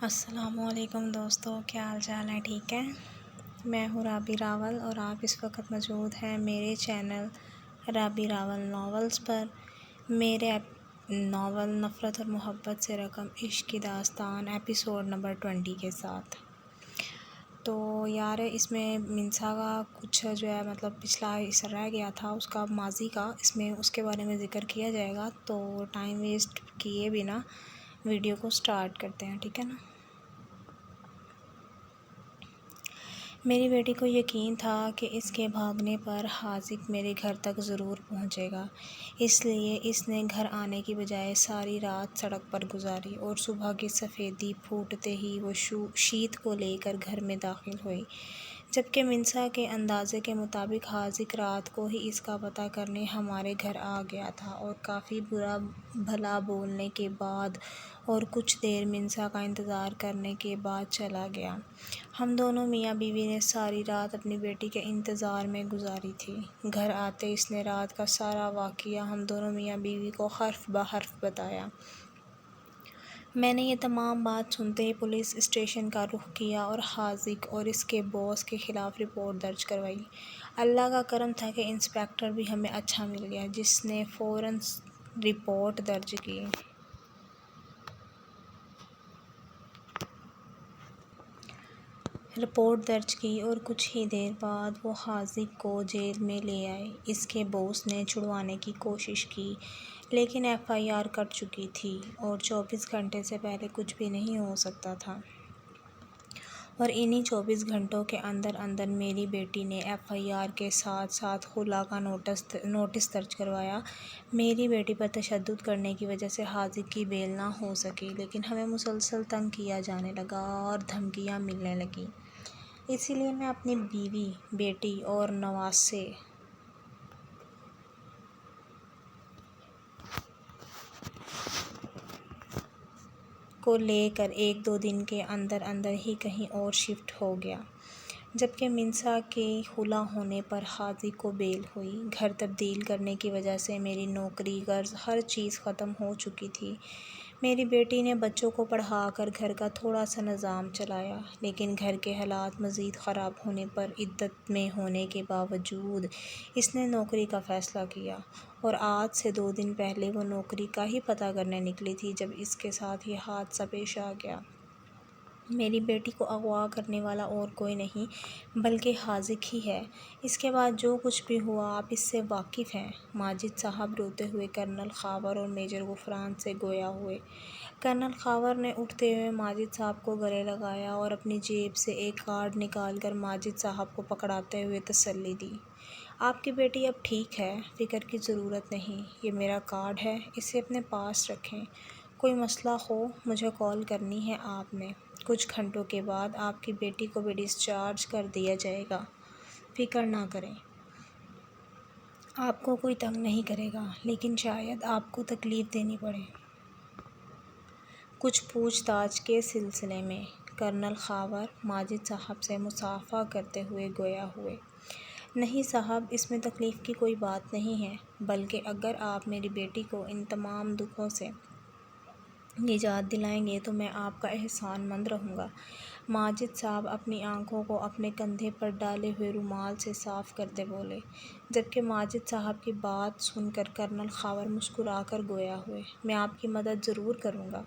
السلام علیکم دوستو، کیا حال چال ہے؟ ٹھیک ہے؟ میں ہوں رابی راول اور آپ اس وقت موجود ہیں میرے چینل رابی راول ناولز پر میرے ناول نفرت اور محبت سے رقم عشق کی داستان ایپیسوڈ نمبر 20 کے ساتھ۔ تو یار اس میں منسا کا کچھ جو ہے پچھلا حصہ رہ گیا تھا اس کا ماضی کا، اس میں اس کے بارے میں ذکر کیا جائے گا، تو ٹائم ویسٹ کیے بنا ویڈیو کو سٹارٹ کرتے ہیں، ٹھیک ہے نا؟ میری بیٹی کو یقین تھا کہ اس کے بھاگنے پر حاذق میرے گھر تک ضرور پہنچے گا، اس لیے اس نے گھر آنے کی بجائے ساری رات سڑک پر گزاری اور صبح کی سفیدی پھوٹتے ہی وہ شیت کو لے کر گھر میں داخل ہوئی، جبکہ منسا کے اندازے کے مطابق حاذق رات کو ہی اس کا پتہ کرنے ہمارے گھر آ گیا تھا اور کافی برا بھلا بولنے کے بعد اور کچھ دیر منسا کا انتظار کرنے کے بعد چلا گیا۔ ہم دونوں میاں بیوی نے ساری رات اپنی بیٹی کے انتظار میں گزاری تھی۔ گھر آتے اس نے رات کا سارا واقعہ ہم دونوں میاں بیوی کو حرف بہ حرف بتایا۔ میں نے یہ تمام بات سنتے ہی پولیس اسٹیشن کا رخ کیا اور حاذق اور اس کے باس کے خلاف رپورٹ درج کروائی۔ اللہ کا کرم تھا کہ انسپکٹر بھی ہمیں اچھا مل گیا، جس نے فوراً رپورٹ درج کی۔ اور کچھ ہی دیر بعد وہ حاذق کو جیل میں لے آئے۔ اس کے باس نے چھڑوانے کی کوشش کی، لیکن FIR کٹ چکی تھی اور 24 گھنٹے سے پہلے کچھ بھی نہیں ہو سکتا تھا، اور انہی 24 گھنٹوں کے اندر میری بیٹی نے FIR کے ساتھ ساتھ خلا کا نوٹس درج کروایا۔ میری بیٹی پر تشدد کرنے کی وجہ سے حاذق کی بیل نہ ہو سکی، لیکن ہمیں مسلسل تنگ کیا جانے لگا اور دھمکیاں ملنے لگیں۔ اسی لیے میں اپنی بیوی، بیٹی اور نواسے کو لے کر 1-2 دن کے اندر ہی کہیں اور شفٹ ہو گیا، جبکہ منسا کے خلا ہونے پر حاذق کو بیل ہوئی۔ گھر تبدیل کرنے کی وجہ سے میری نوکری، قرض، ہر چیز ختم ہو چکی تھی۔ میری بیٹی نے بچوں کو پڑھا کر گھر کا تھوڑا سا نظام چلایا، لیکن گھر کے حالات مزید خراب ہونے پر عدت میں ہونے کے باوجود اس نے نوکری کا فیصلہ کیا، اور آج سے 2 دن پہلے وہ نوکری کا ہی پتہ کرنے نکلی تھی جب اس کے ساتھ یہ حادثہ پیش آ گیا۔ میری بیٹی کو اغوا کرنے والا اور کوئی نہیں بلکہ حاذق ہی ہے۔ اس کے بعد جو کچھ بھی ہوا آپ اس سے واقف ہیں۔ ماجد صاحب روتے ہوئے کرنل خاور اور میجر غفران سے گویا ہوئے۔ کرنل خاور نے اٹھتے ہوئے ماجد صاحب کو گلے لگایا اور اپنی جیب سے ایک کارڈ نکال کر ماجد صاحب کو پکڑاتے ہوئے تسلی دی۔ آپ کی بیٹی اب ٹھیک ہے، فکر کی ضرورت نہیں، یہ میرا کارڈ ہے، اسے اپنے پاس رکھیں، کوئی مسئلہ ہو مجھے کال کرنی ہے آپ نے۔ کچھ گھنٹوں کے بعد آپ کی بیٹی کو بھی ڈسچارج کر دیا جائے گا، فکر نہ کریں، آپ کو کوئی تنگ نہیں کرے گا، لیکن شاید آپ کو تکلیف دینی پڑے۔ کچھ پوچھ تاچھ کے سلسلے میں کرنل خاور ماجد صاحب سے مصافحہ کرتے ہوئے گویا ہوئے۔ نہیں صاحب، اس میں تکلیف کی کوئی بات نہیں ہے، بلکہ اگر آپ میری بیٹی کو ان تمام دکھوں سے نجات دلائیں گے تو میں آپ کا احسان مند رہوں گا۔ ماجد صاحب اپنی آنکھوں کو اپنے کندھے پر ڈالے ہوئے رومال سے صاف کرتے بولے، جبکہ ماجد صاحب کی بات سن کر کرنل خاور مسکرا کر گویا ہوئے، میں آپ کی مدد ضرور کروں گا،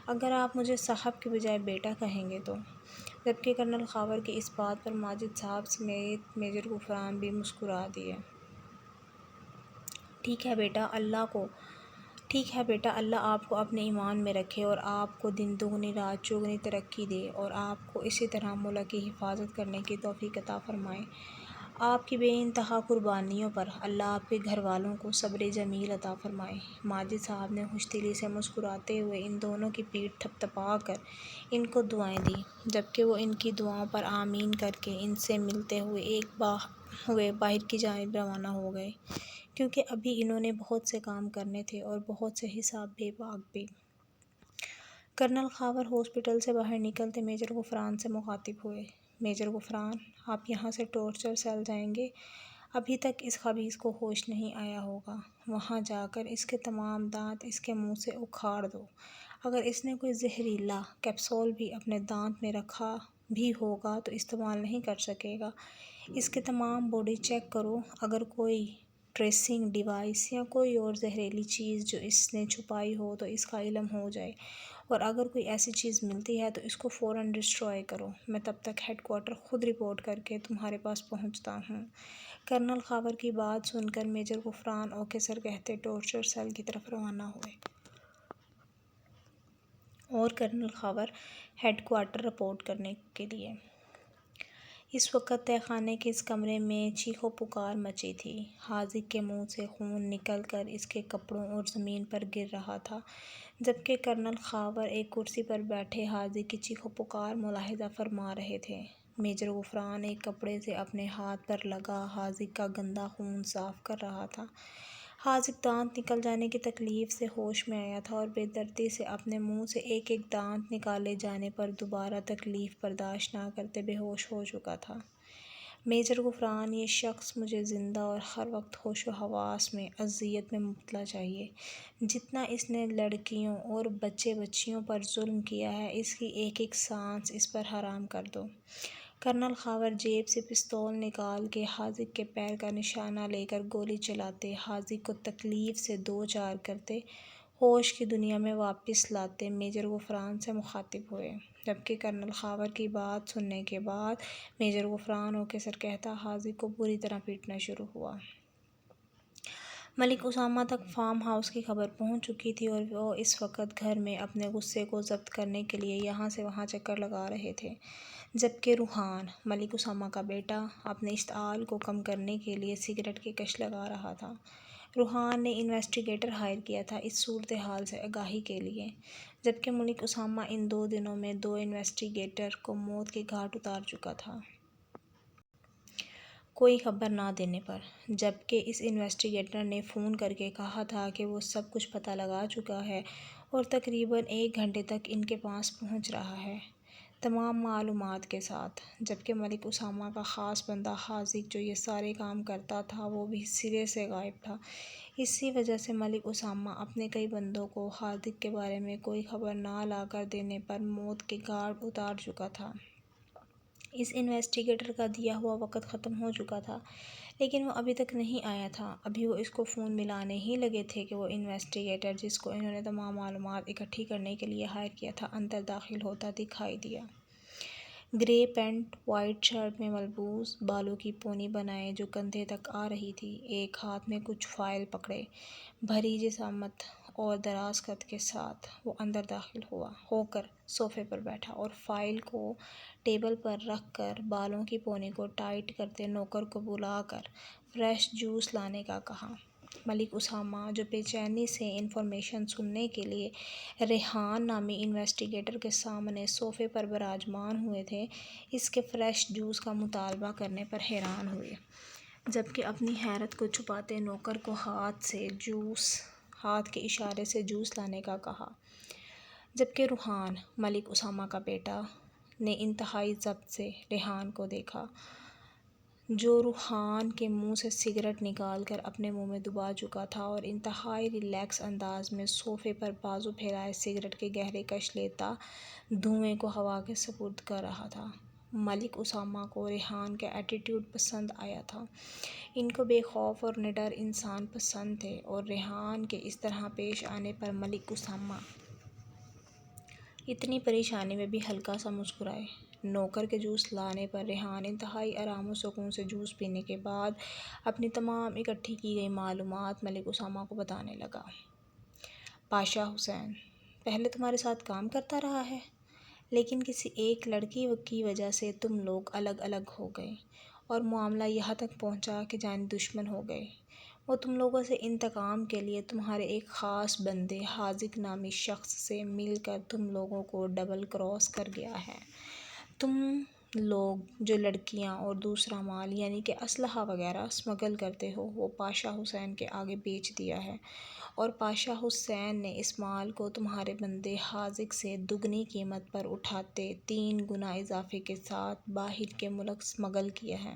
اگر آپ مجھے صاحب کے بجائے بیٹا کہیں گے تو۔ جبکہ کرنل خاور کی اس بات پر ماجد صاحب سمیت میجر غفران بھی مسکرا دیے۔ ٹھیک ہے بیٹا، اللہ آپ کو اپنے ایمان میں رکھے اور آپ کو دن دگنی رات چوگنی ترقی دے اور آپ کو اسی طرح ملک کی حفاظت کرنے کی توفیق عطا فرمائے۔ آپ کی بے انتہا قربانیوں پر اللہ آپ کے گھر والوں کو صبر جمیل عطا فرمائے۔ ماجد صاحب نے خوش دلی سے مسکراتے ہوئے ان دونوں کی پیٹھ تھپ تھپا کر ان کو دعائیں دیں، جبکہ وہ ان کی دعاؤں پر آمین کر کے ان سے ملتے ہوئے باہر کی جانب روانہ ہو گئے، کیونکہ ابھی انہوں نے بہت سے کام کرنے تھے اور بہت سے حساب بے باک بھی۔ کرنل خاور ہاسپٹل سے باہر نکلتے میجر غفران سے مخاطب ہوئے، میجر غفران، آپ یہاں سے ٹارچر سیل جائیں گے، ابھی تک اس خبیث کو ہوش نہیں آیا ہوگا، وہاں جا کر اس کے تمام دانت اس کے منہ سے اکھاڑ دو، اگر اس نے کوئی زہریلا کیپسول بھی اپنے دانت میں رکھا بھی ہوگا تو استعمال نہیں کر سکے گا۔ اس کے تمام باڈی چیک کرو، اگر کوئی ٹریسنگ ڈیوائس یا کوئی اور زہریلی چیز جو اس نے چھپائی ہو تو اس کا علم ہو جائے، اور اگر کوئی ایسی چیز ملتی ہے تو اس کو فوراً ڈسٹرائے کرو۔ میں تب تک ہیڈ کوارٹر خود رپورٹ کر کے تمہارے پاس پہنچتا ہوں۔ کرنل خاور کی بات سن کر میجر غفران آفیسر کہتے ٹارچر سیل کی طرف روانہ ہوئے، اور colonel Khawar head quarter report کرنے کے لیے۔ اس وقت تہہ خانے کے اس کمرے میں چیخو پکار مچی تھی۔ حاذق کے منہ سے خون نکل کر اس کے کپڑوں اور زمین پر گر رہا تھا، جبکہ کرنل خاور ایک کرسی پر بیٹھے حاذق کی چیخو پکار ملاحظہ فرما رہے تھے۔ میجر غفران ایک کپڑے سے اپنے ہاتھ پر لگا حاذق کا گندا خون صاف کر رہا تھا۔ حاذق دانت نکل جانے کی تکلیف سے ہوش میں آیا تھا اور بے دردی سے اپنے منہ سے ایک ایک دانت نکالے جانے پر دوبارہ تکلیف برداشت نہ کرتے بے ہوش ہو چکا تھا۔ میجر غفران، یہ شخص مجھے زندہ اور ہر وقت ہوش و حواس میں اذیت میں مبتلا چاہیے۔ جتنا اس نے لڑکیوں اور بچے بچیوں پر ظلم کیا ہے، اس کی ایک ایک سانس اس پر حرام کر دو۔ کرنل خاور جیب سے پستول نکال کے حاذق کے پیر کا نشانہ لے کر گولی چلاتے، حاذق کو تکلیف سے دو چار کرتے، ہوش کی دنیا میں واپس لاتے میجر غفران سے مخاطب ہوئے، جبکہ کرنل خاور کی بات سننے کے بعد میجر غفران آفیسر کہتا حاذق کو بری طرح پیٹنا شروع ہوا۔ ملک اسامہ تک فارم ہاؤس کی خبر پہنچ چکی تھی اور وہ اس وقت گھر میں اپنے غصے کو ضبط کرنے کے لیے یہاں سے وہاں چکر لگا رہے تھے، جبکہ روحان، ملک اسامہ کا بیٹا، اپنے اشتعال کو کم کرنے کے لیے سگریٹ کی کش لگا رہا تھا۔ روحان نے انویسٹیگیٹر ہائر کیا تھا اس صورتحال سے آگاہی کے لیے، جبکہ ملک اسامہ ان 2 دنوں میں 2 انویسٹیگیٹر کو موت کے گھاٹ اتار چکا تھا، کوئی خبر نہ دینے پر، جبکہ اس انویسٹیگیٹر نے فون کر کے کہا تھا کہ وہ سب کچھ پتہ لگا چکا ہے اور تقریباً 1 گھنٹے تک ان کے پاس پہنچ رہا ہے، تمام معلومات کے ساتھ، جبکہ ملک اسامہ کا خاص بندہ حاذق جو یہ سارے کام کرتا تھا وہ بھی سرے سے غائب تھا۔ اسی وجہ سے ملک اسامہ اپنے کئی بندوں کو حاذق کے بارے میں کوئی خبر نہ لا کر دینے پر موت کے گھاٹ اتار چکا تھا۔ اس انویسٹیگیٹر کا دیا ہوا وقت ختم ہو چکا تھا، لیکن وہ ابھی تک نہیں آیا تھا۔ ابھی وہ اس کو فون ملانے ہی لگے تھے کہ وہ انویسٹیگیٹر جس کو انہوں نے تمام معلومات اکٹھی کرنے کے لیے ہائر کیا تھا اندر داخل ہوتا دکھائی دیا۔ گرے پینٹ، وائٹ شرٹ میں ملبوس، بالوں کی پونی بنائے جو کندھے تک آ رہی تھی، ایک ہاتھ میں کچھ فائل پکڑے، بھری جسامت اور دراز قد کے ساتھ وہ اندر داخل ہو کر صوفے پر بیٹھا اور فائل کو ٹیبل پر رکھ کر بالوں کی پونی کو ٹائٹ کرتے نوکر کو بلا کر فریش جوس لانے کا کہا۔ ملک اسامہ، جو بے چینی سے انفارمیشن سننے کے لیے ریحان نامی انویسٹیگیٹر کے سامنے صوفے پر براجمان ہوئے تھے، اس کے فریش جوس کا مطالبہ کرنے پر حیران ہوئے، جبکہ اپنی حیرت کو چھپاتے نوکر کو ہاتھ کے اشارے سے جوس لانے کا کہا، جبکہ روحان، ملک اسامہ کا بیٹا، نے انتہائی ضبط سے ریحان کو دیکھا، جو روحان کے منہ سے سگریٹ نکال کر اپنے منہ میں دبا چکا تھا اور انتہائی ریلیکس انداز میں صوفے پر بازو پھیلائے سگریٹ کے گہرے کش لیتا دھوئیں کو ہوا کے سپرد کر رہا تھا۔ ملک اسامہ کو ریحان کا ایٹیٹیوڈ پسند آیا تھا، ان کو بے خوف اور نڈر انسان پسند تھے، اور ریحان کے اس طرح پیش آنے پر ملک اسامہ اتنی پریشانی میں بھی ہلکا سا مسکرائے۔ نوکر کے جوس لانے پر ریحان انتہائی آرام و سکون سے جوس پینے کے بعد اپنی تمام اکٹھی کی گئی معلومات ملک اسامہ کو بتانے لگا۔ پاشا حسین پہلے تمہارے ساتھ کام کرتا رہا ہے، لیکن کسی ایک لڑکی کی وجہ سے تم لوگ الگ الگ ہو گئے اور معاملہ یہاں تک پہنچا کہ جانی دشمن ہو گئے۔ وہ تم لوگوں سے انتقام کے لیے تمہارے ایک خاص بندے حاذق نامی شخص سے مل کر تم لوگوں کو ڈبل کراس کر گیا ہے۔ تم لوگ جو لڑکیاں اور دوسرا مال یعنی کہ اسلحہ وغیرہ اسمگل کرتے ہو وہ پاشا حسین کے آگے بیچ دیا ہے، اور پاشا حسین نے اس مال کو تمہارے بندے حاذق سے دگنی قیمت پر اٹھاتے 3 گنا اضافے کے ساتھ باہر کے ملک اسمگل کیا ہے۔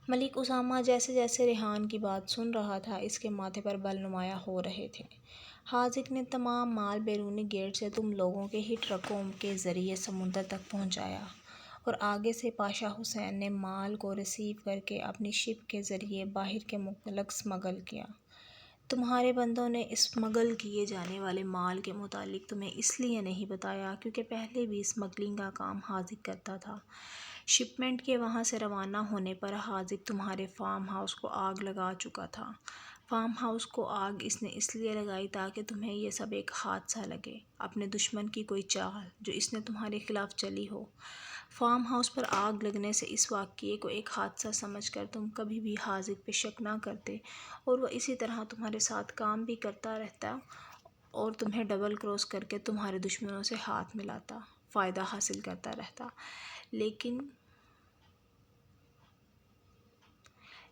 ملک اسامہ جیسے جیسے ریحان کی بات سن رہا تھا، اس کے ماتھے پر بل نمایاں ہو رہے تھے۔ حاذق نے تمام مال بیرونی گیٹ سے تم لوگوں کے ہی ٹرکوں کے ذریعے سمندر تک پہنچایا اور آگے سے پاشا حسین نے مال کو ریسیو کر کے اپنی شپ کے ذریعے باہر کے ملک اسمگل کیا۔ تمہارے بندوں نے اسمگل کیے جانے والے مال کے متعلق تمہیں اس لیے نہیں بتایا کیونکہ پہلے بھی اسمگلنگ کا کام حاذق کرتا تھا۔ شپمنٹ کے وہاں سے روانہ ہونے پر حاذق تمہارے فارم ہاؤس کو آگ لگا چکا تھا۔ فارم ہاؤس کو آگ اس نے اس لیے لگائی تاکہ تمہیں یہ سب ایک حادثہ لگے، اپنے دشمن کی کوئی چال جو اس نے تمہارے خلاف چلی ہو۔ فارم ہاؤس پر آگ لگنے سے اس واقعے کو ایک حادثہ سمجھ کر تم کبھی بھی حاذق پہ شک نہ کرتے اور وہ اسی طرح تمہارے ساتھ کام بھی کرتا رہتا اور تمہیں ڈبل کراس کر کے تمہارے دشمنوں سے ہاتھ ملاتا، فائدہ حاصل کرتا رہتا۔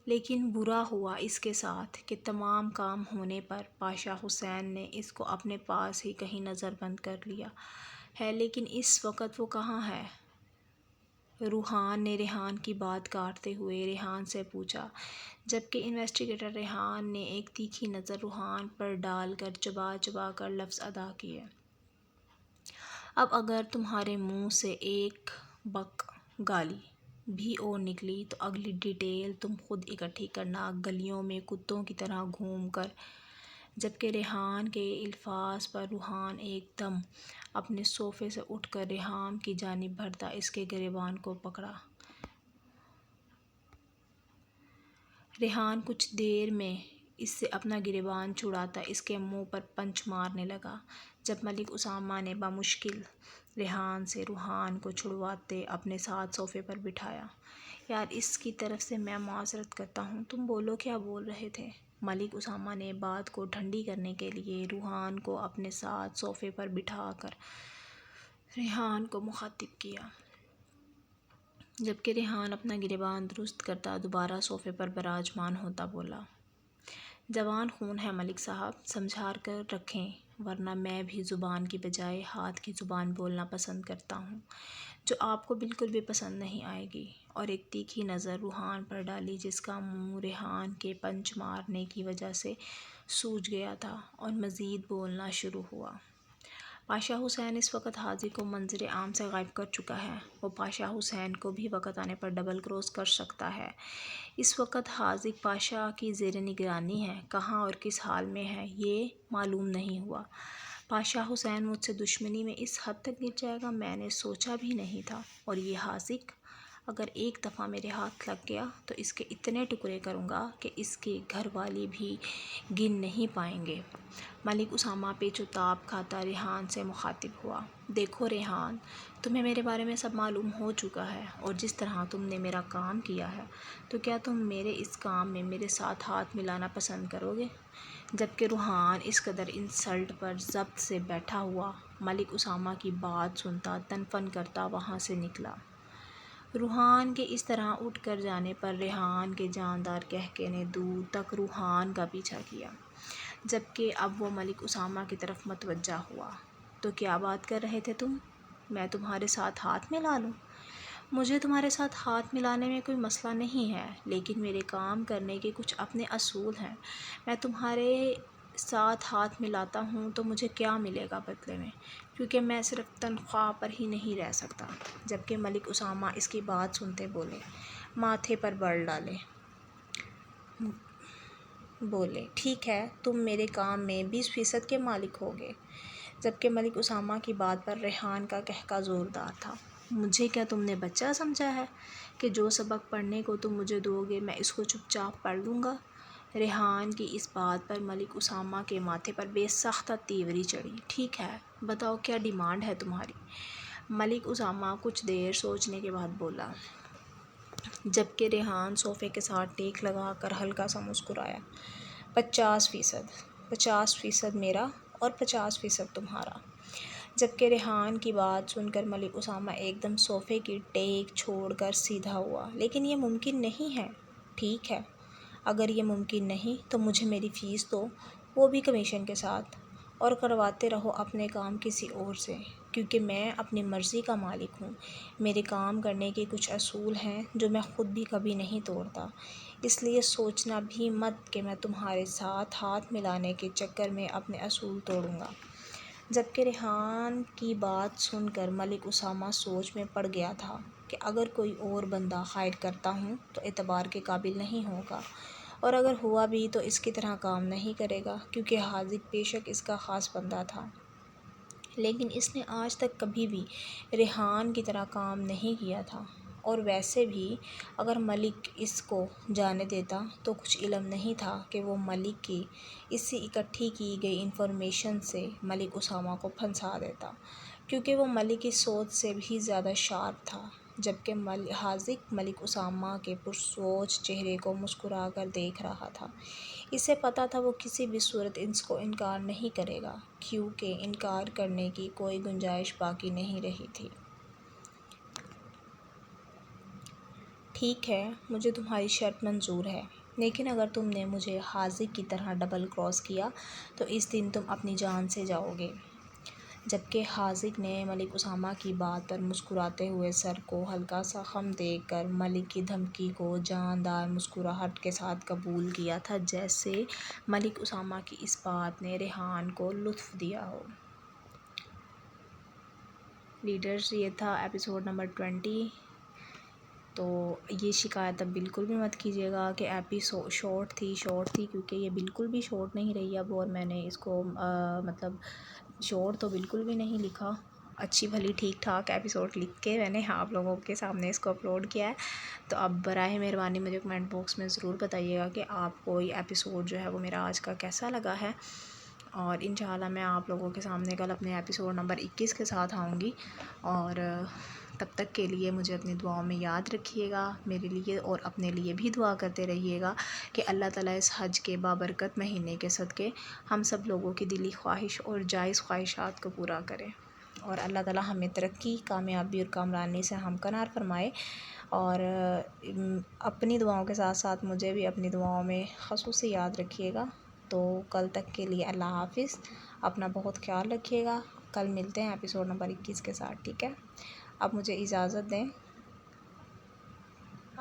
لیکن برا ہوا اس کے ساتھ کہ تمام کام ہونے پر پاشا حسین نے اس کو اپنے پاس ہی کہیں نظر بند کر لیا ہے۔ لیکن اس وقت وہ کہاں ہے؟ روحان نے ریحان کی بات کاٹتے ہوئے ریحان سے پوچھا، جبکہ انویسٹیگیٹر ریحان نے ایک تیکھی نظر روحان پر ڈال کر چبا چبا کر لفظ ادا کیے۔ اب اگر تمہارے منہ سے ایک بک گالی بھی اور نکلی تو اگلی ڈیٹیل تم خود اکٹھی کرنا، گلیوں میں کتوں کی طرح گھوم کر۔ جبکہ ریحان کے الفاظ پر روحان ایک دم اپنے صوفے سے اٹھ کر ریحان کی جانب بڑھتا اس کے گریبان کو پکڑا۔ ریحان کچھ دیر میں اس سے اپنا گریبان چھڑاتا اس کے منہ پر پنچ مارنے لگا۔ جب ملک اسامہ نے بمشکل ریحان سے روحان کو چھڑواتے اپنے ساتھ صوفے پر بٹھایا۔ یار اس کی طرف سے میں معذرت کرتا ہوں، تم بولو کیا بول رہے تھے؟ ملک اسامہ نے بات کو ٹھنڈی کرنے کے لیے روحان کو اپنے ساتھ صوفے پر بٹھا کر ریحان کو مخاطب کیا۔ جبکہ ریحان اپنا گریبان درست کرتا دوبارہ صوفے پر براجمان ہوتا بولا، جوان خون ہے ملک صاحب، سمجھا کر رکھیں ورنہ میں بھی زبان کی بجائے ہاتھ کی زبان بولنا پسند کرتا ہوں، جو آپ کو بالکل بھی پسند نہیں آئے گی۔ اور ایک تیکھی نظر روحان پر ڈالی جس کا منہ ریحان کے پنچ مارنے کی وجہ سے سوج گیا تھا اور مزید بولنا شروع ہوا۔ پاشا حسین اس وقت حاذق کو منظر عام سے غائب کر چکا ہے۔ وہ پاشا حسین کو بھی وقت آنے پر ڈبل کراس کر سکتا ہے۔ اس وقت حاذق پاشا کی زیر نگرانی ہے۔ کہاں اور کس حال میں ہے یہ معلوم نہیں ہوا۔ پاشا حسین مجھ سے دشمنی میں اس حد تک گر جائے گا میں نے سوچا بھی نہیں تھا، اور یہ حاذق اگر ایک دفعہ میرے ہاتھ لگ گیا تو اس کے اتنے ٹکڑے کروں گا کہ اس کے گھر والے بھی گن نہیں پائیں گے۔ ملک اسامہ پیچ و تاب کھاتا ریحان سے مخاطب ہوا، دیکھو ریحان، تمہیں میرے بارے میں سب معلوم ہو چکا ہے اور جس طرح تم نے میرا کام کیا ہے، تو کیا تم میرے اس کام میں میرے ساتھ ہاتھ ملانا پسند کرو گے؟ جبکہ روحان اس قدر انسلٹ پر ضبط سے بیٹھا ہوا ملک اسامہ کی بات سنتا تن فن کرتا وہاں سے نکلا۔ روحان کے اس طرح اٹھ کر جانے پر ریحان کے جاندار قہقہے نے دور تک روحان کا پیچھا کیا، جبکہ اب وہ ملک اسامہ کی طرف متوجہ ہوا۔ تو کیا بات کر رہے تھے تم؟ میں تمہارے ساتھ ہاتھ ملا لوں؟ مجھے تمہارے ساتھ ہاتھ ملانے میں کوئی مسئلہ نہیں ہے، لیکن میرے کام کرنے کے کچھ اپنے اصول ہیں۔ میں تمہارے ساتھ ہاتھ ملاتا ہوں تو مجھے کیا ملے گا بدلے میں؟ کیونکہ میں صرف تنخواہ پر ہی نہیں رہ سکتا۔ جبکہ ملک اسامہ اس کی بات سنتے بولے، ماتھے پر بر ڈالے بولے، ٹھیک ہے، تم میرے کام میں 20% کے مالک ہوگے۔ جبکہ ملک اسامہ کی بات پر ریحان کا قہقہہ زوردار تھا، مجھے کیا تم نے بچہ سمجھا ہے کہ جو سبق پڑھنے کو تم مجھے دو گے میں اس کو چپ چاپ پڑھ لوں گا؟ ریحان کی اس بات پر ملک اسامہ کے ماتھے پر بے ساختہ تیوری چڑھی۔ ٹھیک ہے، بتاؤ کیا ڈیمانڈ ہے تمہاری؟ ملک اسامہ کچھ دیر سوچنے کے بعد بولا، جبکہ ریحان صوفے کے ساتھ ٹیک لگا کر ہلکا سا مسکرایا، 50%، 50% میرا اور 50% تمہارا۔ جبکہ ریحان کی بات سن کر ملک اسامہ ایک دم صوفے کی ٹیک چھوڑ کر سیدھا ہوا، لیکن یہ ممکن نہیں ہے۔ ٹھیک ہے، اگر یہ ممکن نہیں تو مجھے میری فیس دو، وہ بھی کمیشن کے ساتھ، اور کرواتے رہو اپنے کام کسی اور سے۔ کیونکہ میں اپنی مرضی کا مالک ہوں۔ میرے کام کرنے کے کچھ اصول ہیں جو میں خود بھی کبھی نہیں توڑتا، اس لیے سوچنا بھی مت کہ میں تمہارے ساتھ ہاتھ ملانے کے چکر میں اپنے اصول توڑوں گا۔ جبکہ ریحان کی بات سن کر ملک اسامہ سوچ میں پڑ گیا تھا کہ اگر کوئی اور بندہ ہائر کرتا ہوں تو اعتبار کے قابل نہیں ہوگا، اور اگر ہوا بھی تو اس کی طرح کام نہیں کرے گا، کیونکہ حاذق بے شک اس کا خاص بندہ تھا، لیکن اس نے آج تک کبھی بھی ریحان کی طرح کام نہیں کیا تھا۔ اور ویسے بھی اگر ملک اس کو جانے دیتا تو کچھ علم نہیں تھا کہ وہ ملک کی اس سے اکٹھی کی گئی انفارمیشن سے ملک اسامہ کو پھنسا دیتا، کیونکہ وہ ملک کی سوچ سے بھی زیادہ شارپ تھا۔ جبکہ حاذق ملک اسامہ کے پرسوچ چہرے کو مسکرا کر دیکھ رہا تھا، اسے پتہ تھا وہ کسی بھی صورت اس کو انکار نہیں کرے گا، کیونکہ انکار کرنے کی کوئی گنجائش باقی نہیں رہی تھی۔ ٹھیک ہے، مجھے تمہاری شرط منظور ہے، لیکن اگر تم نے مجھے حاذق کی طرح ڈبل کراس کیا تو اس دن تم اپنی جان سے جاؤ گے۔ جبکہ حاذق نے ملک اسامہ کی بات پر مسکراتے ہوئے سر کو ہلکا سا خم دے کر ملک کی دھمکی کو جاندار مسکراہٹ کے ساتھ قبول کیا تھا، جیسے ملک اسامہ کی اس بات نے ریحان کو لطف دیا ہو۔ لیڈرز، یہ تھا ایپیسوڈ نمبر 20۔ تو یہ شکایت اب بالکل بھی مت کیجیے گا کہ ایپیسوڈ شارٹ تھی کیونکہ یہ بالکل بھی شارٹ نہیں رہی اب، اور میں نے اس کو مطلب شارٹ تو بالکل بھی نہیں لکھا، اچھی بھلی ٹھیک ٹھاک ایپیسوڈ لکھ کے میں نے آپ لوگوں کے سامنے اس کو اپلوڈ کیا ہے۔ تو اب براہ مہربانی مجھے کمنٹ باکس میں ضرور بتائیے گا کہ آپ کو یہ ایپیسوڈ جو ہے وہ میرا آج کا کیسا لگا ہے، اور انشاءاللہ میں آپ لوگوں کے سامنے کل اپنے ایپیسوڈ نمبر 21 کے ساتھ آؤں گی، اور تب تک کے لیے مجھے اپنی دعاؤں میں یاد رکھیے گا، میرے لیے اور اپنے لیے بھی دعا کرتے رہیے گا کہ اللہ تعالیٰ اس حج کے بابرکت مہینے کے صدقے ہم سب لوگوں کی دلی خواہش اور جائز خواہشات کو پورا کرے، اور اللہ تعالیٰ ہمیں ترقی، کامیابی اور کامرانی سے ہمکنار فرمائے۔ اور اپنی دعاؤں کے ساتھ ساتھ مجھے بھی اپنی دعاؤں میں خصوصی یاد رکھیے گا۔ تو کل تک کے لیے اللہ حافظ، اپنا بہت خیال رکھیے گا، کل ملتے ہیں ایپیسوڈ نمبر 21 کے ساتھ، ٹھیک ہے؟ اب مجھے اجازت دیں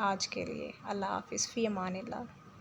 آج کے لیے، اللہ حافظ، فی امان اللہ۔